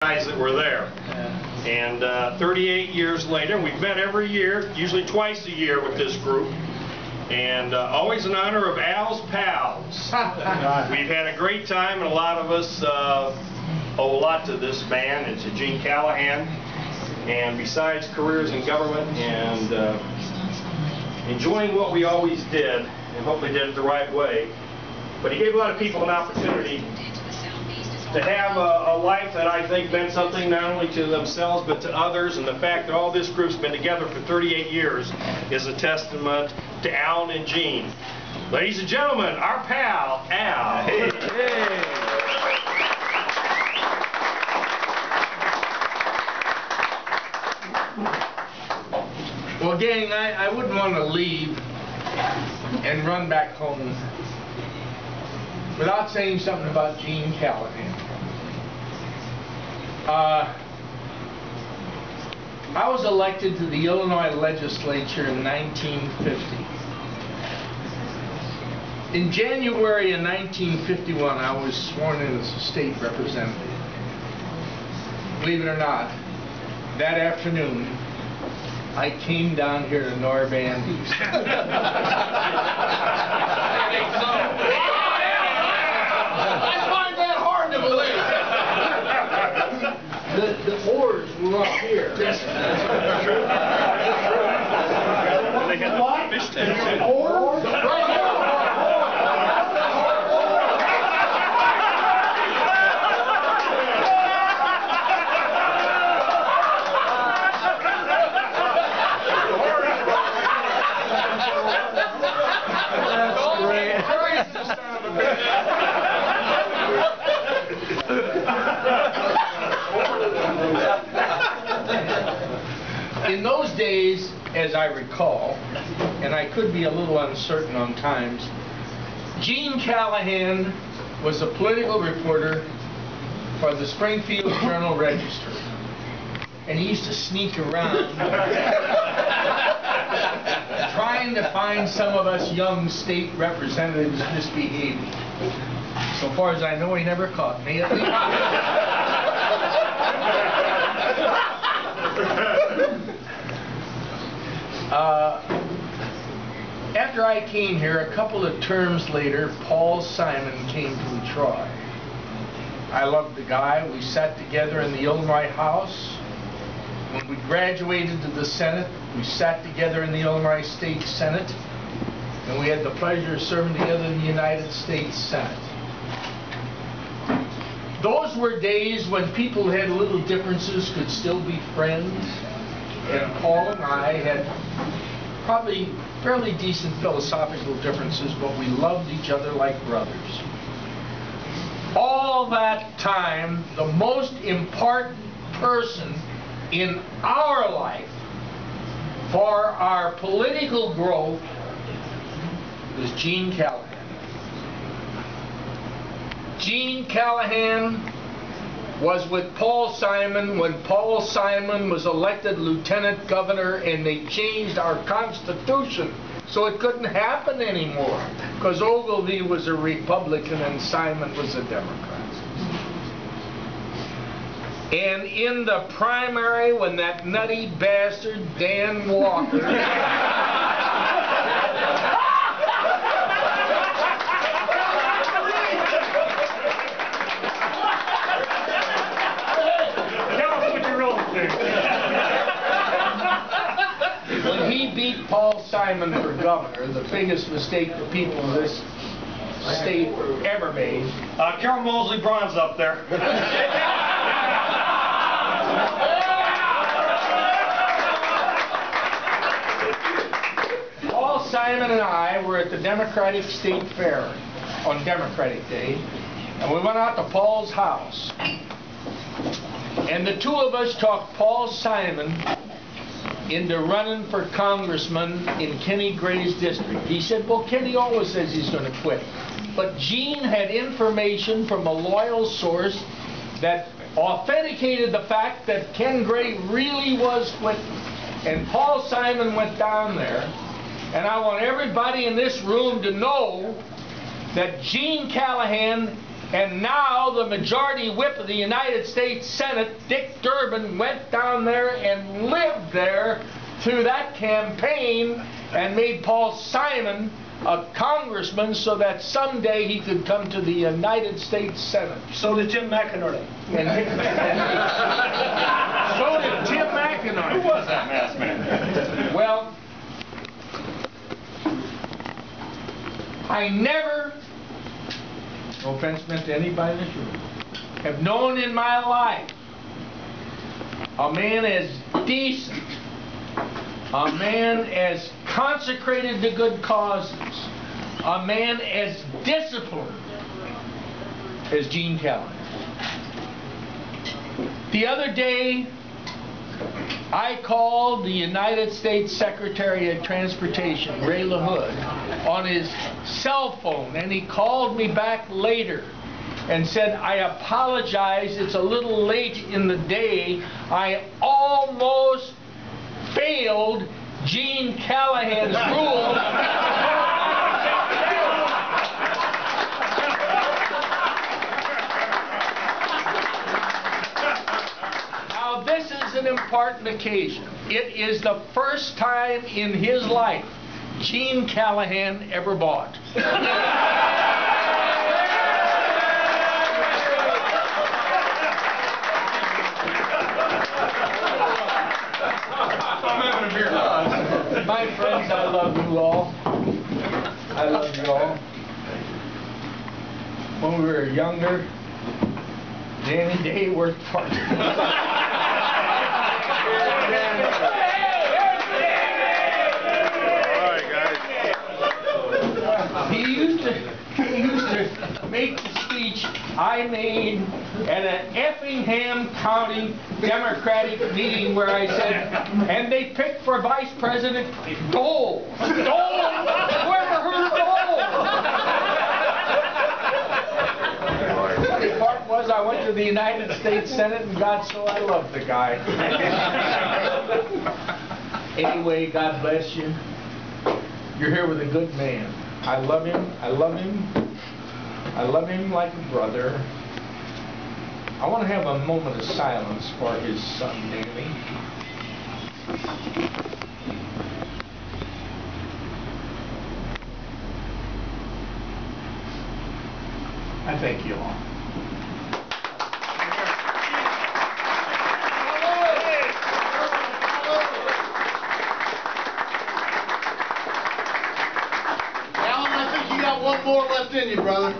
guys that were there. And 38 years later, we've met every year, usually twice a year with this group. And always in honor of Al's pals. We've had a great time, and a lot of us owe a lot to this band and to Gene Callahan. And besides careers in government and enjoying what we always did, and hopefully did it the right way, but he gave a lot of people an opportunity to have a life that I think meant something not only to themselves but to others, and the fact that all this group's been together for 38 years is a testament to Alan and Gene. Ladies and gentlemen, our pal, Al. Hey. Hey. Well, gang, I wouldn't want to leave and run back home without saying something about Gene Callahan. I was elected to the Illinois legislature in 1950. In January of 1951, I was sworn in as a state representative. Believe it or not, that afternoon, I came down here to Norbandy. The oars were up here. Yes, that's true. They had the fish tanks. Oars? Right here. In those days, as I recall, and I could be a little uncertain on times, Gene Callahan was a political reporter for the Springfield Journal-Register, and he used to sneak around trying to find some of us young state representatives misbehaving. So far as I know, he never caught me, at least. After I came here, a couple of terms later, Paul Simon came from Troy. I loved the guy. We sat together in the Illinois House. When we graduated to the Senate, we sat together in the Illinois State Senate. And we had the pleasure of serving together in the United States Senate. Those were days when people who had little differences could still be friends. And Paul and I had probably fairly decent philosophical differences, but we loved each other like brothers. All that time, the most important person in our life for our political growth was Gene Callahan. Gene Callahan was with Paul Simon when Paul Simon was elected lieutenant governor, and they changed our Constitution so it couldn't happen anymore because Ogilvie was a Republican and Simon was a Democrat. And in the primary, when that nutty bastard Dan Walker when he beat Paul Simon for governor, the biggest mistake the people of this state ever made. Carol Mosley Braun's up there. Paul Simon and I were at the Democratic State Fair on Democratic Day, and we went out to Paul's house. And the two of us talked Paul Simon into running for congressman in Kenny Gray's district. He said, well, Kenny always says he's going to quit. But Gene had information from a loyal source that authenticated the fact that Ken Gray really was quitting. And Paul Simon went down there, and I want everybody in this room to know that Gene Callahan And now the majority whip of the United States Senate, Dick Durbin, went down there and lived there through that campaign and made Paul Simon a congressman so that someday he could come to the United States Senate. So did Jim McInerney. So did Jim McInerney. Who was that masked man? Well, I never, no offense meant to anybody in this room, have known in my life a man as decent, a man as consecrated to good causes, a man as disciplined as Gene Callahan. The other day, I called the United States Secretary of Transportation, Ray LaHood, on his cell phone, and he called me back later and said, "I apologize, it's a little late in the day. I almost failed Gene Callahan's rule." Now this is an important occasion. It is the first time in his life Gene Callahan ever bought. My friends, I love you all. I love you all. When we were younger, Danny Day worked for us. All right, guys. He used to make the speech I made at an Effingham County Democratic meeting where I said, and they picked for Vice President Dole. Dole? Whoever heard of Dole? The funny part was I went to the United States Senate and got so I loved the guy. Anyway, God bless you. You're here with a good man. I love him. I love him. I love him like a brother. I want to have a moment of silence for his son, Danny. I thank you all. Alan, I think you got one more left in you, brother.